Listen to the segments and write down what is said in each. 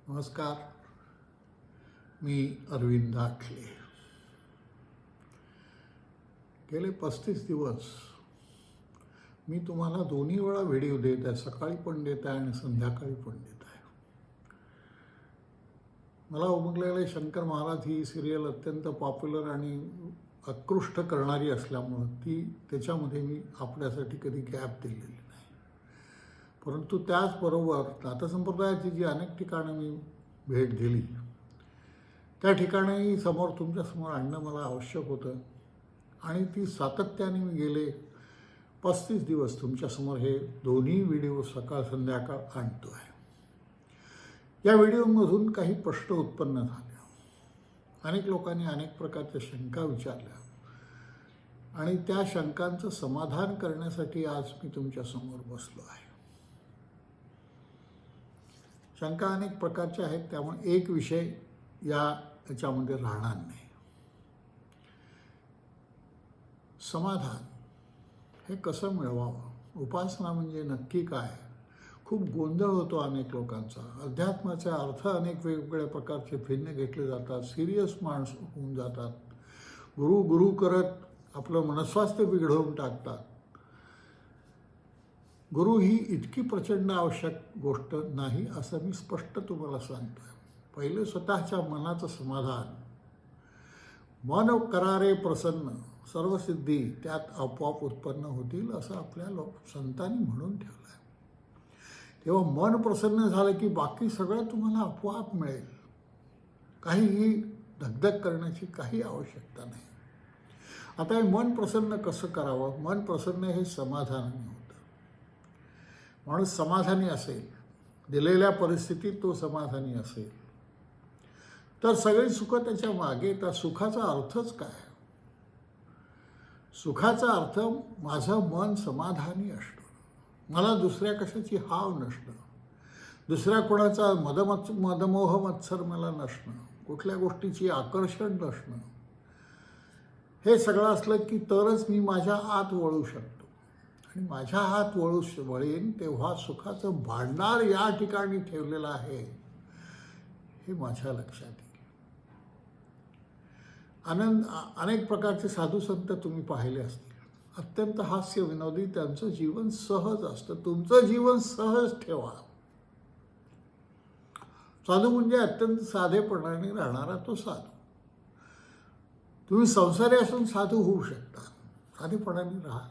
नमस्कार. मी अरविंद दाखले. गेले 35 दिवस मी तुम्हाला दोन्ही वेळा व्हिडिओ देत आहे. सकाळी पण देत आहे आणि संध्याकाळी पण देत आहे. मला उमगलेले शंकर महाराज ही सिरियल अत्यंत पॉप्युलर आणि उत्कृष्ट करणारी असल्यामुळं त्याच्यामध्ये मी आपल्यासाठी कधी गॅप दिलेली नाही. परंतु त्याचबरोबर नाथसंप्रदायाची जी अनेक ठिकाणं मी भेट दिली त्या ठिकाणी समोर तुमच्यासमोर आणणं मला आवश्यक होतं आणि ती सातत्याने मी गेले 35 दिवस तुमच्यासमोर हे दोन्ही व्हिडिओ सकाळ संध्याकाळ आणतो आहे. या व्हिडिओमधून काही प्रश्न उत्पन्न झाले. अनेक लोकांनी अनेक प्रकारच्या शंका विचारल्या आणि त्या शंकांचं समाधान करण्यासाठी आज मी तुमच्यासमोर बसलो आहे. शंका अनेक प्रकारच्या आहेत, त्यामुळे एक विषय याच्यामध्ये राहणार नाही. समाधान हे कसं मिळवावं, उपासना म्हणजे नक्की काय, खूप गोंधळ होतो अनेक लोकांचा. अध्यात्माचे अर्थ अनेक वेगवेगळ्या प्रकारचे भिन्न घेतले जातात. सिरियस माणूस होऊन जातात. गुरु करत आपलं मनस्वास्थ्य बिघडवून टाकतात. गुरु ही इतकी प्रचंड आवश्यक गोष्ट नाही असं मी स्पष्ट तुम्हाला सांगतो आहे. पहिले स्वतःच्या मनाचं समाधान. मन करारे प्रसन्न, सर्व सिद्धी त्यात आपोआप उत्पन्न होतील असं आपल्या संतांनी म्हणून ठेवलं आहे. तेव्हा मन प्रसन्न झालं की बाकी सगळं तुम्हाला आपोआप मिळेल. काहीही धगधग करण्याची काही आवश्यकता नाही. आता हे मन प्रसन्न कसं करावं? मन प्रसन्न हे समाधानाने होतं. माणूस समाधानी असेल, दिलेल्या परिस्थितीत तो समाधानी असेल तर सगळी सुख त्याच्या मागे. त्या सुखाचा अर्थच काय? सुखाचा अर्थ माझं मन समाधानी असणं, मला दुसऱ्या कशाची हाव नसणं, दुसऱ्या कोणाचा मदमोह मत्सर मला नसणं, कुठल्या गोष्टीची आकर्षण नसणं. हे सगळं असलं की तरच मी माझ्या आत वळू शकतो. आणि माझ्या हात वळेन तेव्हा सुखाचं भांडार या ठिकाणी ठेवलेलं आहे हे माझ्या लक्षात येईल. अनेक प्रकारचे साधू संत तुम्ही पाहिले असतील. अत्यंत हास्य विनोदी, त्यांचं जीवन सहज असतं. तुमचं जीवन सहज ठेवा. साधू म्हणजे अत्यंत साधेपणाने राहणारा तो साधू. तुम्ही संसारी असून साधू होऊ शकता. साधेपणाने राहा.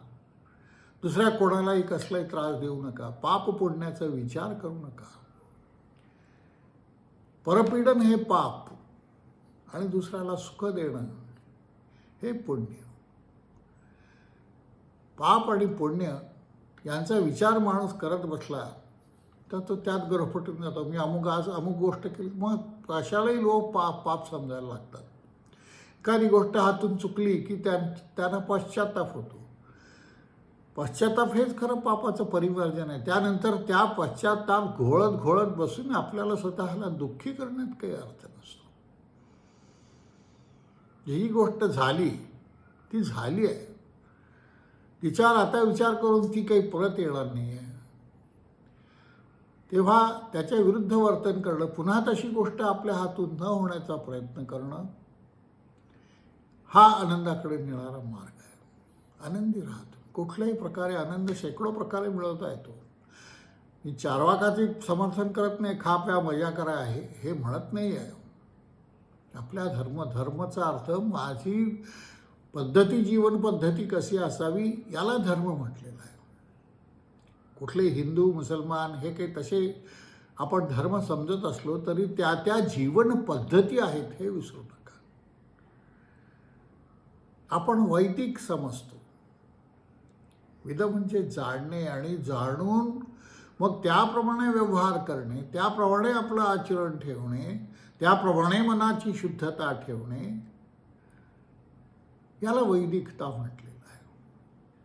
दुसऱ्या कोणालाही कसलाही त्रास देऊ नका. पाप पुण्याचा विचार करू नका. परपीडन हे पाप आणि दुसऱ्याला सुख देणं हे पुण्य. पाप आणि पुण्य यांचा विचार माणूस करत बसला तर तो त्यात गरफटून जातो. मी आज अमुक गोष्ट केली, मग कशालाही लोक पाप समजायला लागतात. एखादी गोष्ट हातून चुकली की त्यांना पश्चाताप होतो. पश्चाताप हेच खरं पापाचं परिवर्जन आहे. त्यानंतर त्या पश्चाताप घोळत बसून आपल्याला स्वतःला दुःखी करण्यात काही अर्थ नसतो. जी गोष्ट झाली ती झाली आहे. तिच्यावर आता विचार करून ती काही परत येणार नाही आहे. तेव्हा त्याच्या विरुद्ध वर्तन करणं, पुन्हा तशी गोष्ट आपल्या हातून न होण्याचा प्रयत्न करणं हा आनंदाकडे नेणारा मार्ग आहे. आनंदी राहतो. कुठल्याही प्रकारे आनंद शेकडो प्रकारे मिळवता येतो. मी चार्वाकाचे समर्थन करत नाही. खा प्या मजा करा आहे हे म्हणत नाही आहे. आपल्या धर्माचा अर्थ माझी पद्धती, जीवन पद्धती कशी असावी याला धर्म म्हटलेला आहे. कुठले हिंदू मुसलमान हे काही तसे आपण धर्म समजत असलो तरी त्या जीवन पद्धती आहेत हे विसरू नका. आपण वैदिक समजतो. वेद म्हणजे जाणणे आणि जाणून मग त्याप्रमाणे व्यवहार करणे, त्याप्रमाणे आपलं आचरण ठेवणे, त्याप्रमाणे मनाची शुद्धता ठेवणे याला वैदिकता म्हटलेलं आहे.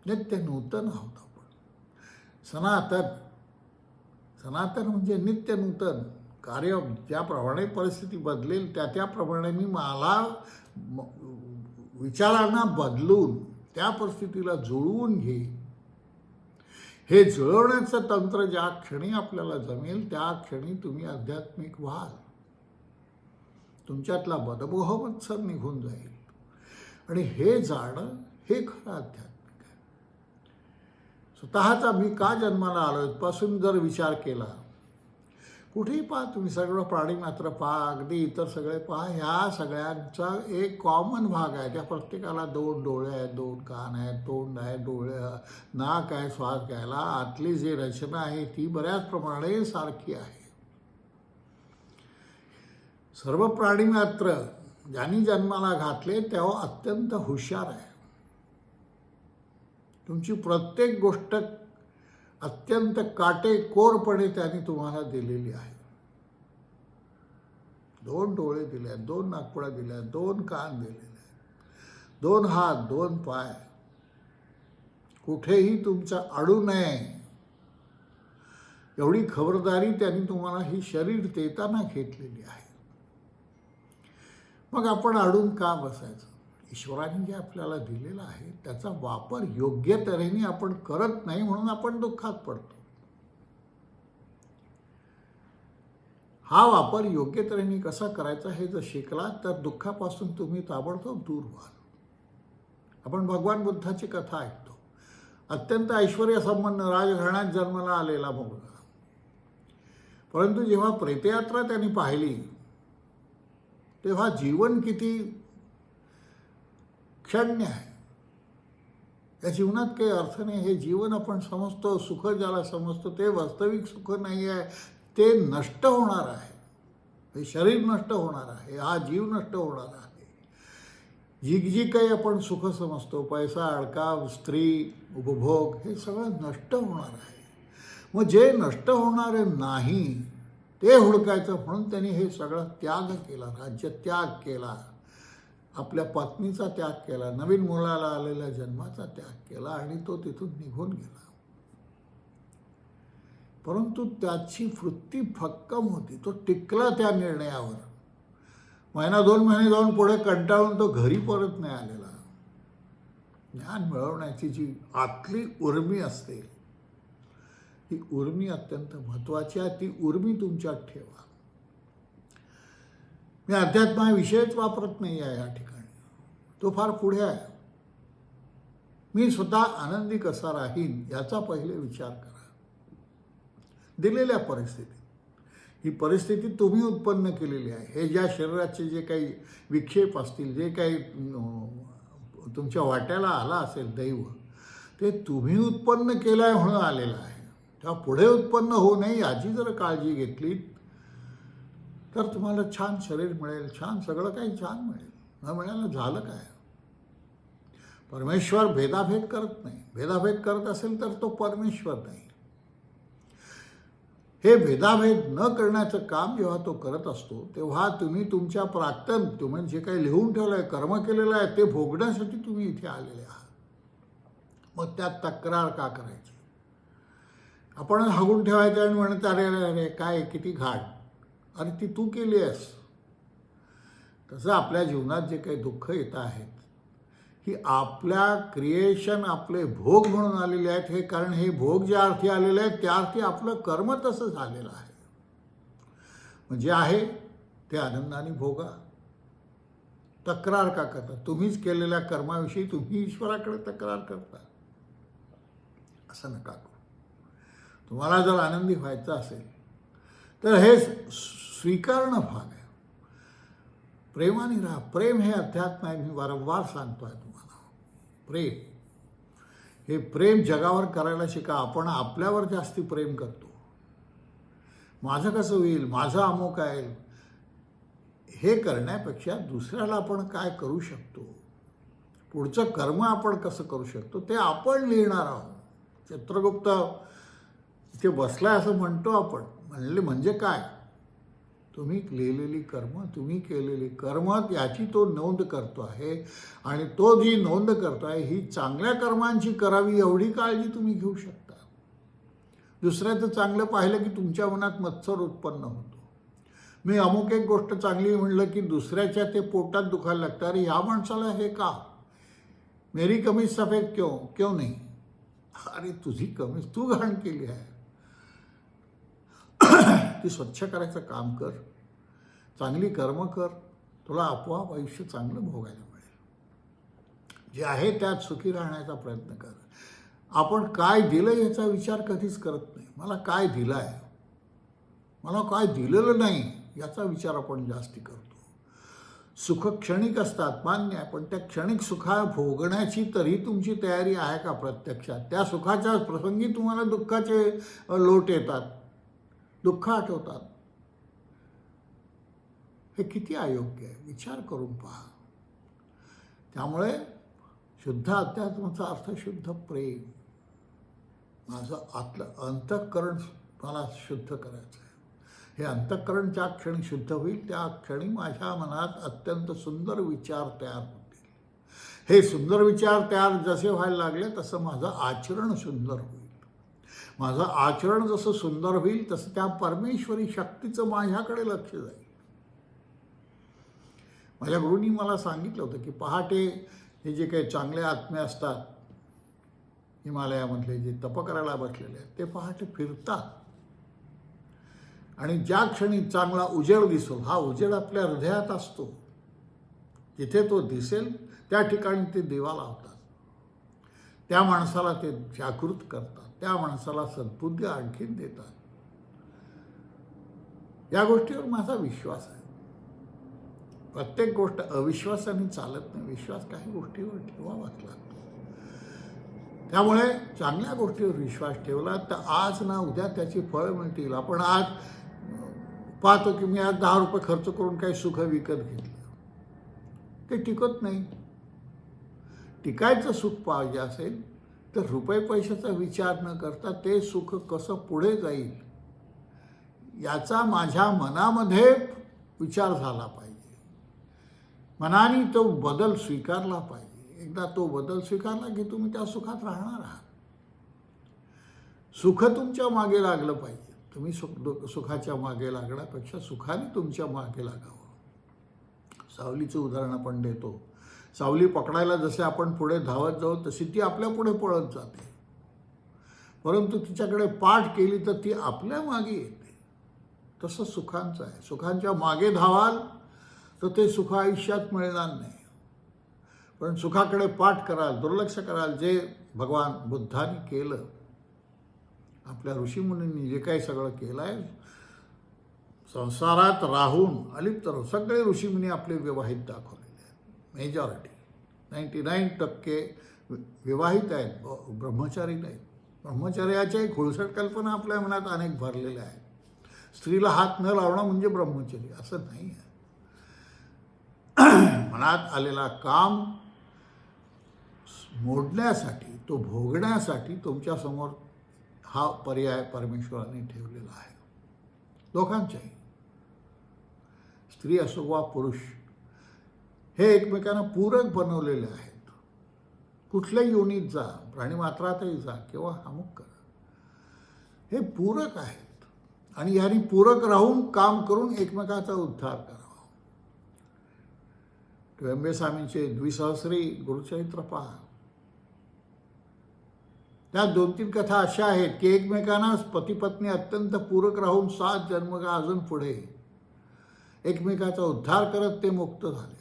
नित्य नूतन आहोत आपण. सनातन म्हणजे नित्य नूतन कार्य. ज्याप्रमाणे परिस्थिती बदलेल त्याप्रमाणे मी मला विचारांना बदलून त्या परिस्थितीला जुळवून घेईन. हे जुळवण्याचं तंत्र ज्या क्षणी आपल्याला जमेल त्या क्षणी तुम्ही आध्यात्मिक व्हाल. तुमच्यातला बदमोह मत्सर निघून जाईल आणि हे जाणं हे खरं अध्यात्मिक आहे. स्वतःचा मी का जन्माला आलो इथपासून जर विचार केला, कुठेही पहा तुम्ही, सगळं प्राणी मात्र पहा, अगदी इतर सगळे पहा, ह्या सगळ्यांचा एक कॉमन भाग आहे. त्या प्रत्येकाला 2 डोळे आहेत, 2 कान आहेत, तोंड आहे, डोळे, नाक आहे श्वास घ्यायला. आतली जी रचना आहे ती बऱ्याच प्रमाणे सारखी आहे. सर्व प्राणी मात्र ज्यांनी जन्माला घातले तेव्हा अत्यंत हुशार आहे. तुमची प्रत्येक गोष्ट अत्यंत काटेकोरपणे त्यांनी तुम्हाला दिलेली आहे. 2 डोळे दिले, 2 नाकपुड्या दिल्या, 2 कान दिलेले, 2 हात, 2 पाय. कुठेही तुमचा अडू नये एवढी खबरदारी त्यांनी तुम्हाला ही शरीर देताना घेतलेली आहे. मग आपण अडून का बसायचं? ईश्वराने जे आपल्याला दिलेलं आहे त्याचा वापर योग्य तऱ्हेने आपण करत नाही म्हणून आपण दुःखात पडतो. हा वापर योग्य तऱ्हेने कसा करायचा हे जर शिकला तर दुःखापासून तुम्ही ताबडतोब दूर व्हाल. आपण भगवान बुद्धाची कथा ऐकतो. अत्यंत ऐश्वर्यसंपन्न राजघराण्यात जन्माला आलेला मुलगा, परंतु जेव्हा प्रेतयात्रा त्यांनी पाहिली तेव्हा जीवन किती क्षण्य आहे, या जीवनात काही अर्थ नाही. हे जीवन आपण समजतो, सुख ज्याला समजतो ते वास्तविक सुख नाही आहे, ते नष्ट होणार आहे. हे शरीर नष्ट होणार आहे, हा जीव नष्ट होणार आहे. जी काही आपण सुख समजतो, पैसा, अडका, स्त्री, उपभोग, हे सगळं नष्ट होणार आहे. मग जे नष्ट होणारे नाही ते हुडकायचं म्हणून त्यांनी हे सगळं त्याग केला. राज्य त्याग केला, आपल्या पत्नीचा त्याग केला, नवीन मुलाला आलेल्या जन्माचा त्याग केला आणि तो तिथून निघून गेला. परंतु त्याची वृत्ती भक्कम होती. तो टिकला त्या निर्णयावर. 1-2 महिने जाऊन पुढे कंटाळून तो घरी परत नाही आलेला. ज्ञान मिळवण्याची जी आतली उर्मी असते ती उर्मी अत्यंत महत्त्वाची आहे. ती उर्मी तुमच्यात ठेवा. मी अध्यात्म विषयच वापरत नाही आहे या ठिकाणी, तो फार पुढे आहे. मी स्वतः आनंदी कसा राहीन याचा पहिले विचार करा. दिलेल्या परिस्थितीत, ही परिस्थिती तुम्ही उत्पन्न केलेली आहे. हे ज्या शरीराचे जे काही विक्षेप असतील, जे काही तुमच्या वाट्याला आला असेल दैव, ते तुम्ही उत्पन्न केलं आहे म्हणून आलेलं आहे. तेव्हा पुढे उत्पन्न होऊ नये याची जर काळजी घेतली तर तुम्हाला छान शरीर मिळेल, छान सगळं काही छान मिळेल. न मिळालं झालं काय? परमेश्वर भेदाभेद करत नाही. भेदाभेद करत असेल तर तो परमेश्वर नाही. हे भेदाभेद न करण्याचं काम जेव्हा तो करत असतो तेव्हा तुम्ही तुमच्या प्राक्तन, तुम्ही जे काही लिहून ठेवलं आहे, कर्म केलेलं आहे, ते भोगण्यासाठी तुम्ही इथे आलेले आहात. मग त्यात तक्रार का करायची? आपण हागून ठेवायचं आणि म्हणत अरे अरे काय किती घाट, अरे ती तू केली आहेस. तसं आपल्या जीवनात जे काही दुःख येत आहेत ही आपल्या क्रिएशन, आपले भोग म्हणून आलेले आहेत. हे कारण हे भोग ज्या अर्थी आलेले आहेत त्या अर्थी आपलं कर्म तसं झालेलं आहे. म्हणजे आहे ते आनंदाने भोगा. तक्रार का करता? तुम्हीच केलेल्या कर्माविषयी तुम्ही ईश्वराकडे तक्रार करता. असं नका करू. तुम्हाला जर आनंदी व्हायचं असेल तर हे स्वीकारणं भाग आहे. प्रेमाने राहा. प्रेम हे अध्यात्म आहे. मी वारंवार सांगतो आहे तुम्हाला, प्रेम हे प्रेम जगावर करायला शिका. आपण आपल्यावर जास्ती प्रेम करतो. माझं कसं होईल, माझं अमुक आहे, हे करण्यापेक्षा दुसऱ्याला आपण काय करू शकतो, पुढचं कर्म आपण कसं करू शकतो ते आपण लिहिणार आहोत. चित्रगुप्त इथे बसलाय असं म्हणतो आपण. म्हणजे काय? तुम्ही लिहिलेली कर्म, तुम्ही केलेली कर्म याची तो नोंद करतो आहे. आणि तो जी नोंद करतो आहे ही चांगल्या कर्मांची करावी एवढी काळजी तुम्ही घेऊ शकता. दुसऱ्याचं चांगलं पाहिलं की तुमच्या मनात मत्सर उत्पन्न होतो. मी अमुक एक गोष्ट चांगली म्हणलं की दुसऱ्याच्या ते पोटात दुखायला लागतं. अरे ह्या माणसाला हे का, मेरी कमी सफेद क्यों नाही? अरे तुझी कमी तू घाण केली आहे, ती स्वच्छ करायचं काम कर, चांगली कर्म कर, तुला आपोआप आयुष्य चांगलं भोगायला मिळेल. जे आहे त्यात सुखी राहण्याचा प्रयत्न कर. आपण काय दिलं याचा विचार कधीच करत नाही. मला काय दिलं आहे, मला काय दिलेलं नाही याचा विचार आपण जास्ती करतो. सुख क्षणिक असतात मान्य आहे, पण त्या क्षणिक सुखा भोगण्याची तरी तुमची तयारी आहे का प्रत्यक्षात? त्या सुखाच्या प्रसंगी तुम्हाला दुःखाचे लोट येतात, दुःख आठवतात. हे किती अयोग्य आहे, विचार करून पहा. त्यामुळे शुद्ध अध्यात्माचा अर्थ शुद्ध प्रेम. माझं आतलं अंतःकरण मला शुद्ध करायचं आहे. हे अंतःकरण ज्या क्षणी शुद्ध होईल त्या क्षणी माझ्या मनात अत्यंत सुंदर विचार तयार होतील. हे सुंदर विचार तयार जसे व्हायला लागले तसं माझं आचरण सुंदर होईल. माझं आचरण जसं सुंदर होईल तसं त्या परमेश्वरी शक्तीचं माझ्याकडे लक्ष जाईल. माझ्या गुरूंनी मला सांगितलं होतं की पहाटे हे जे काही चांगले आत्मे असतात हिमालयामधले जे तप करायला बसलेले आहेत ते पहाटे फिरतात आणि ज्या क्षणी चांगला उजेड दिसतो, हा उजेड आपल्या हृदयात असतो, जिथे तो दिसेल त्या ठिकाणी ते दिवा लावतात, त्या माणसाला ते जागृत करतात, त्या माणसाला सद्बुद्धी आणखीन देतात. या गोष्टीवर माझा विश्वास आहे. प्रत्येक गोष्ट अविश्वासाने चालत नाही, विश्वास काही गोष्टीवर ठेवावाच लागतो. त्यामुळे चांगल्या गोष्टीवर विश्वास ठेवला तर आज ना उद्या त्याची फळं मिळतील. आपण आज पाहतो की मी आज 10 रुपये खर्च करून काही सुख विकत घेतलं, ते टिकत नाही. टिकायचं सुख पाहिजे असेल तर रुपये पैशाचा विचार न करता ते सुख कसं पुढे जाईल याचा माझ्या मनामध्ये विचार झाला पाहिजे. मनाने तो बदल स्वीकारला पाहिजे. एकदा तो बदल स्वीकारला की तुम्ही त्या सुखात राहणार आहात. सुख तुमच्या मागे लागलं पाहिजे. तुम्ही सुखाच्या मागे लागण्यापेक्षा सुखाने तुमच्या मागे लागावं. सावलीचं उदाहरण आपण देतो. सावली पकडायला जसे आपण पुढे धावत जाऊ तशी ती आपल्या पुढे पळत जाते, परंतु तिच्याकडे पाठ केली तर ती आपल्या मागे येते. तसं सुखांचं आहे. सुखांच्या मागे धावाल तर ते सुख आयुष्यात मिळणार नाही. पण सुखाकडे पाठ कराल, दुर्लक्ष कराल, जे भगवान बुद्धांनी केलं, आपल्या ऋषीमुनींनी जे काही सगळं केलं आहे, संसारात राहून अलिप्त राहून सगळे ऋषीमुनी आपले विवाहित दाखवलेले आहेत. मेजॉरिटी 99% विवाहित आहेत, ब्रह्मचारी नाहीत. ब्रह्मचर्याच्या एक खुळसट कल्पना आपल्या मनात अनेक भरलेल्या आहेत. स्त्रीला हात न लावणं म्हणजे ब्रह्मचर्य असं नाही आहे. मनात आलेला काम मोडण्यासाठी, तो भोगण्यासाठी तुमच्यासमोर हा पर्याय परमेश्वराने ठेवलेला आहे. दोघांच्याही, स्त्री असो वा पुरुष, हे एकमेकांना पूरक बनवलेले आहेत. कुठल्याही योनीत जा, प्राणीमात्रातही जा किंवा अमुक करा, हे पूरक आहेत आणि ह्यांनी पूरक राहून काम करून एकमेकाचा उद्धार करावा. त्र्यंबे स्वामींचे द्विसहस्री गुरुचरित्र पहा. त्या 2-3 कथा अशा आहेत की एकमेकांना पती पत्नी अत्यंत पूरक राहून 7 जन्म का अजून पुढे एकमेकाचा उद्धार करत ते मुक्त झाले.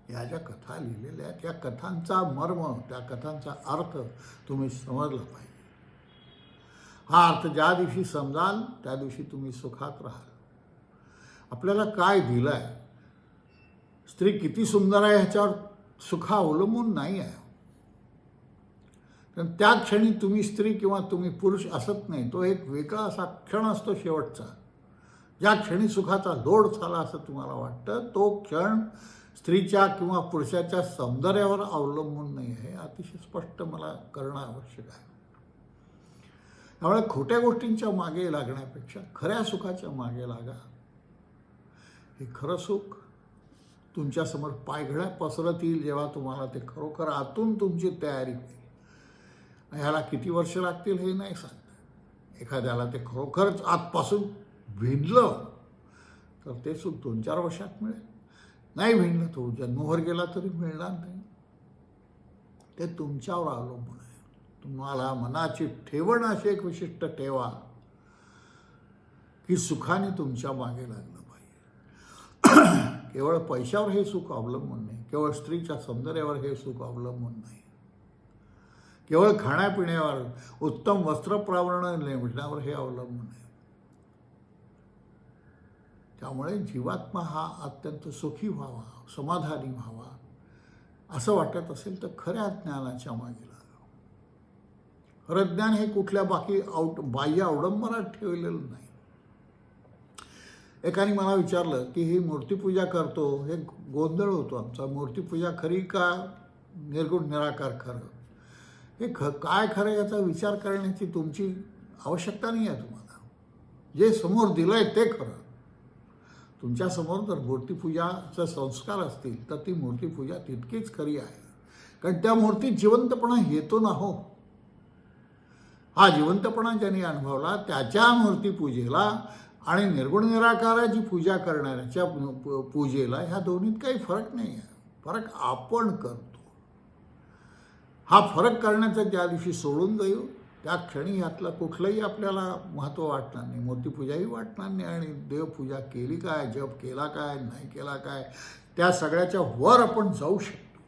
या ज्या कथा लिहिलेल्या आहेत या कथांचा मर्म, त्या कथांचा अर्थ तुम्ही समजला पाहिजे. हा अर्थ ज्या दिवशी समजाल त्या दिवशी तुम्ही सुखात राहाल. आपल्याला काय दिलं आहे, स्त्री किती सुंदर आहे ह्याच्यावर सुख अवलंबून नाही आहे. कारण त्या क्षणी तुम्ही स्त्री किंवा तुम्ही पुरुष असत नाही, तो एक वेगळा असा क्षण असतो शेवटचा. ज्या क्षणी सुखाचा लोड झाला असं तुम्हाला वाटतं, तो क्षण स्त्रीच्या किंवा पुरुषाच्या सौंदर्यावर अवलंबून नाही आहे. अतिशय स्पष्ट मला करणं आवश्यक आहे. त्यामुळे खोट्या गोष्टींच्या मागे लागण्यापेक्षा खऱ्या सुखाच्या मागे लागा. हे खरं सुख तुमच्यासमोर पायघड्या पसरत येईल जेव्हा तुम्हाला ते खरोखर आतून तुमची तयारी होईल. ह्याला किती वर्ष लागतील हे नाही सांगता. एखाद्याला ते खरोखरच आतपासून भिनलं तर ते सुख 2-4 वर्षात मिळेल. नाही भिनलं तो जन्मभर गेला तरी मिळणार नाही. ते तुमच्यावर अवलंबून आहे. तुम्हाला मनाची ठेवण अशी एक विशिष्ट ठेवा की सुखाने तुमच्या मागे लागलं पाहिजे. केवळ पैशावर हे सुख अवलंबून नाही, केवळ स्त्रीच्या सौंदर्यावर हे सुख अवलंबून नाही, केवळ खाण्यापिण्यावर उत्तम वस्त्रप्रावरण मिळण्यावर हे अवलंबून आहे. त्यामुळे जीवात्मा हा अत्यंत सुखी व्हावा, समाधानी व्हावा असं वाटत असेल तर खऱ्या ज्ञानाच्या मागे लागा. खरं ज्ञान हे कुठल्या बाह्य अवडंबनात ठेवलेलं नाही. एकाने मला विचारलं की ही मूर्तीपूजा करतो, हे गोंधळ होतो आमचा. मूर्तीपूजा खरी का निर्गुण निराकार खरं? हे काय खरं याचा विचार करण्याची तुमची आवश्यकता नाही आहे. तुम्हाला जे समोर दिलं आहे ते खरं. तुमच्यासमोर जर मूर्तीपूजाचे संस्कार असतील तर ती मूर्तीपूजा तितकीच खरी आहे, कारण त्या मूर्तीत जिवंतपणा येतो ना हो. हा जिवंतपणा ज्यांनी अनुभवला त्याच्या मूर्तीपूजेला आणि निर्गुण निराकाराची पूजा करणाऱ्याच्या पूजेला ह्या दोन्हीत काही फरक नाही आहे. फरक आपण करतो. हा फरक करण्याचा ज्या दिवशी सोडून जाईल त्या क्षणी यातलं कुठलंही आपल्याला महत्त्व वाटणार नाही, मूर्तीपूजाही वाटणार नाही, आणि देवपूजा केली काय, जप केला काय, नाही केला काय, त्या सगळ्याच्या वर आपण जाऊ शकतो.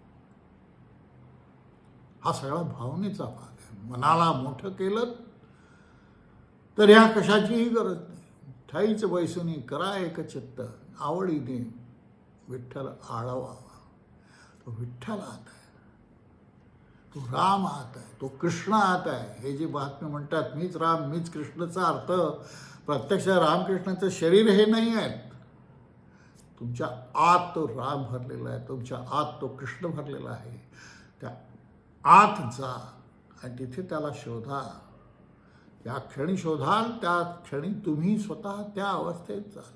हा सगळा भावनेचा भाग आहे. मनाला मोठं केलं तर ह्या कशाचीही गरज नाही. ठाईच बैसुनी करा एक चित्त, आवडीने विठ्ठल आळवावा. तो विठ्ठल आत आहे, तो राम आत आहे, तो कृष्ण आत आहे. हे जी बातमी म्हणतात मीच राम मीच कृष्णचा अर्थ प्रत्यक्ष रामकृष्णाचं शरीर हे नाही आहेत. तुमच्या आत तो राम भरलेला आहे, तुमच्या आत तो कृष्ण भरलेला आहे. त्या आत जा आणि तिथे त्याला शोधा. त्या क्षणी शोधाल त्या क्षणी तुम्ही स्वतः त्या अवस्थेत जाल.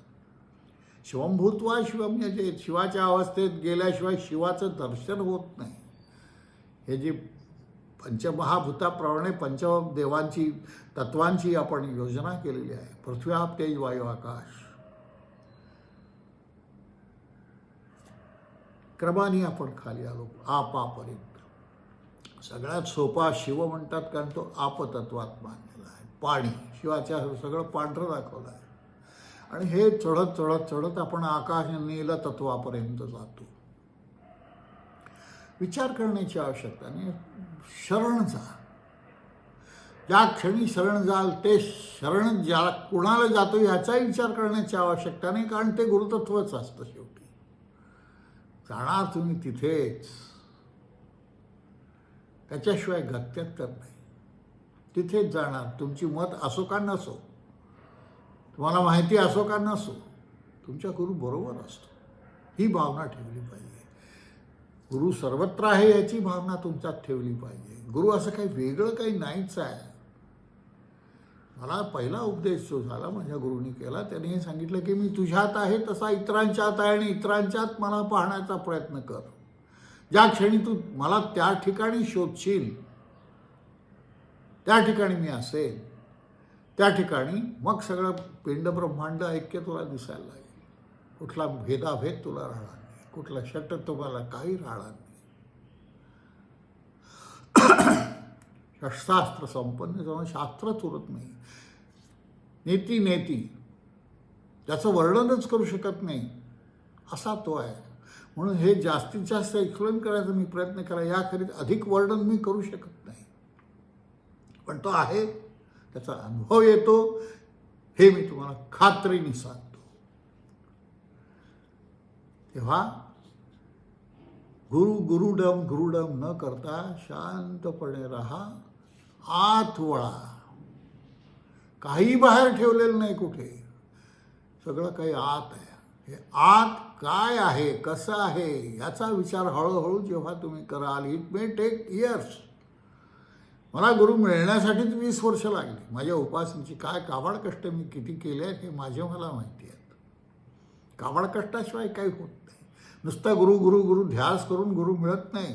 शिवंभूत्वा शिवम यजेत. शिवाच्या अवस्थेत गेल्याशिवाय शिवाचं दर्शन होत नाही. हे जी पंचमहाभूताप्रमाणे पंचदेवांची तत्वांची आपण योजना केलेली आहे. पृथ्वी आप तेज वायू आकाश, क्रमाने आपण खाली आलो आपापर्यंत. सगळ्यात सोपा शिव म्हणतात कारण तो आपतत्वात मानलेला आहे. पाणी शिवाच्या सगळं पांढरं दाखवलं आहे. आणि हे चढत चढत चढत आपण आकाश नील तत्वापर्यंत जातो. विचार करण्याची आवश्यकता नाही, शरण जा. ज्या क्षणी शरण जाल ते शरण ज्या कुणाला जातो याचाही विचार करण्याची आवश्यकता नाही, कारण ते गुरुतत्वच असतं. शेवटी जाणार तुम्ही तिथेच, त्याच्याशिवाय गत्यंतर नाही. तिथेच जाणार. तुमची मत असो का नसो, तुम्हाला माहिती असो का नसो, तुमच्या गुरु बरोबर असतो. ही भावना ठेवली पाहिजे. गुरु सर्वत्र आहे याची भावना तुमच्यात ठेवली पाहिजे. गुरु असं काही वेगळं काही नाहीच आहे. मला पहिला उपदेश जो झाला माझ्या गुरुनी केला, त्याने हे सांगितलं की मी तुझ्यात आहे तसा इतरांच्यात आहे, आणि इतरांच्यात मला पाहण्याचा प्रयत्न कर. ज्या क्षणी तू मला त्या ठिकाणी शोधशील त्या ठिकाणी मी असेल. त्या ठिकाणी मग सगळं पिंड ब्रह्मांड ऐक्य तुला दिसायला लागेल. कुठला भेदाभेद तुला राहणार नाही, कुठला शट तुम्हाला काही राहणार नाही. शस्त्रास्त्र संपन्न जाऊन शास्त्रच उरत नाही. नेती नेती त्याचं वर्णनच करू शकत नाही असा तो आहे. म्हणून हे जास्तीत जास्त एक्सप्लेन करायचा मी प्रयत्न करा. याखेरीज अधिक वर्णन मी करू शकत नाही, पण तो आहे, त्याचा अनुभव येतो, हे मी तुम्हाला खात्रीने सांगतो. तेव्हा गुरुडम न करता शांतपणे राहा. आत वळा. काही बाहेर ठेवलेलं नाही कुठे, सगळं काही आत आहे. हे आत काय आहे, कसं आहे याचा विचार हळूहळू जेव्हा तुम्ही कराल, इट मे टेक इयर्स. मला गुरु मिळण्यासाठीच 20 वर्ष लागली. माझ्या उपासनेची काय काबाड कष्ट मी किती केले आहेत हे माझे मला माहिती आहेत. काबाड कष्टाशिवाय काही होत नाही. नुसता गुरु गुरु गुरु ध्यास करून गुरु मिळत नाही.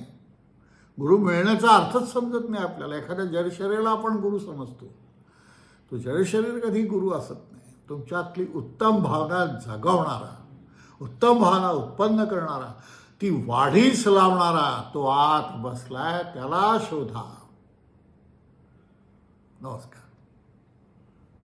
गुरु मिळण्याचा अर्थच समजत नाही आपल्याला. एखाद्या जडशरीराला आपण गुरु समजतो, तो जडशरीर कधी गुरु असत नाही. तुमच्यातली उत्तम भावना जगवणारा, उत्तम भावना उत्पन्न करणारा, ती वाढीस लावणारा तो आत बसलाय, त्याला शोधा. नमस्कार.